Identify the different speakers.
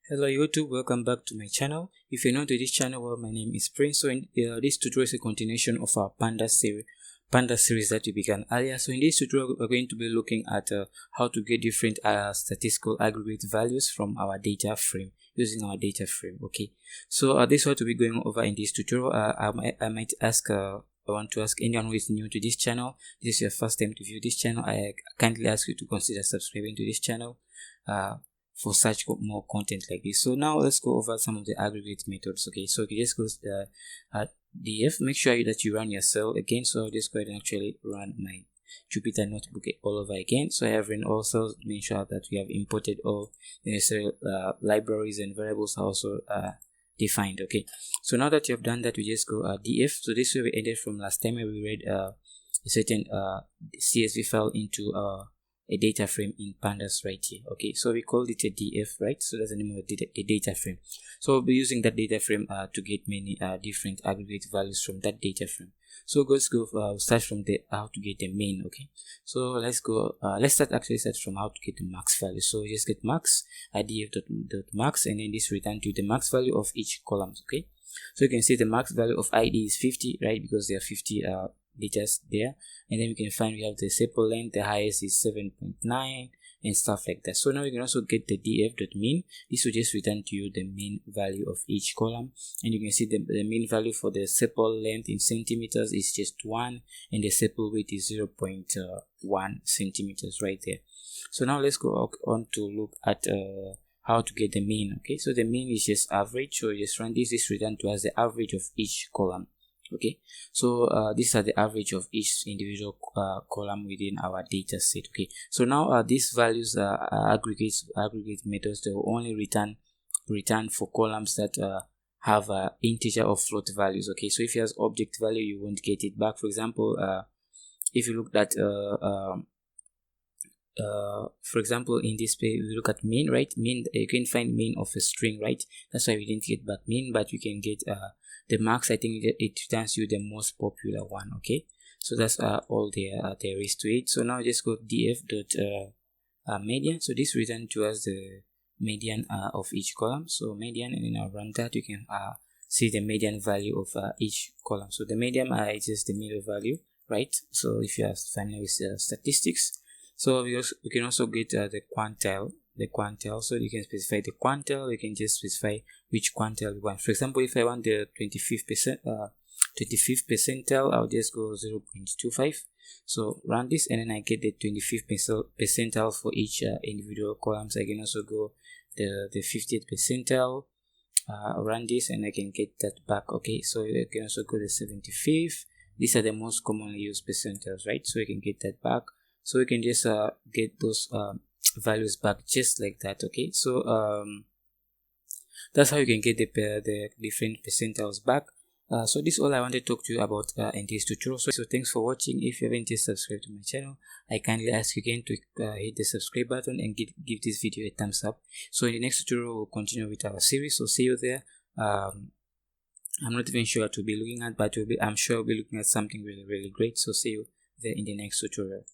Speaker 1: Hello YouTube, welcome back to my channel. If you're new to this channel, well, my name is Prince. So in this tutorial is a continuation of our Pandas series that we began earlier. So in this tutorial, we're going to be looking at how to get different statistical aggregate values from our data frame using our data frame. Okay, so this is what we'll be going over in this tutorial. I might ask I want to ask anyone who is new to this channel, this is your first time to view this channel, I kindly ask you to consider subscribing to this channel for such more content like this. So now let's go over some of the aggregate methods. Okay, so you just go df, make sure that you run your cell again. So I'll just go ahead and actually run my Jupyter notebook all over again. So I have run all cells, make sure that we have imported all the necessary libraries and variables are also defined. Okay, so now that you have done that, we just go df. So this way we ended from last time where we read a certain CSV file into a data frame in Pandas right here. Okay, so we called it a df, right? So that's the name of a data frame. So we'll be using that data frame to get many different aggregate values from that data frame. So let's go start from the how to get the main. Okay, so let's start from how to get the max value. So just get max df.max, and then this return to the max value of each column. Okay, so you can see the max value of id is 50, right? Because there are 50 data there, and then we can find we have the sepal length, the highest is 7.9 and stuff like that. So now you can also get the df.mean. This will just return to you the mean value of each column, and you can see the mean value for the sepal length in centimeters is just 1, and the sepal width is 0.1 centimeters right there. So now let's go on to look at how to get the mean. Okay, so the mean is just average, so you just run this return to us the average of each column. Okay, so these are the average of each individual column within our data set. Okay, so now these values aggregate methods, they will only return for columns that have integer or float values. Okay, so if it has object value, you won't get it back. For example, if you look at for example, in this page we look at mean, right? Mean, you can find mean of a string, right? That's why we didn't get back mean, but we can get the max. I think it returns you the most popular one. Okay, so that's all there is to it. So now just go df.median. So this return to us the median of each column. So median, and then I'll run that. You can see the median value of each column. So the median is just the middle value, right? So if you are familiar with statistics, so we can also get the quantile. So you can specify the quantile. You can just specify which quantile you want. For example, if I want the 25th percentile, I'll just go 0.25. So run this, and then I get the 25th percentile for each individual columns. I can also go the 50th percentile, run this, and I can get that back. Okay, so you can also go the 75th. These are the most commonly used percentiles, right? So you can get that back. So you can just get those values back just like that. Okay, so that's how you can get the different percentiles back. So this is all I wanted to talk to you about in this tutorial. So thanks for watching. If you haven't yet subscribed to my channel, I kindly ask you again to hit the subscribe button and give this video a thumbs up. So in the next tutorial, we'll continue with our series. So see you there. I'm not even sure what to be looking at, but I'm sure we'll be looking at something really, really great. So see you there in the next tutorial.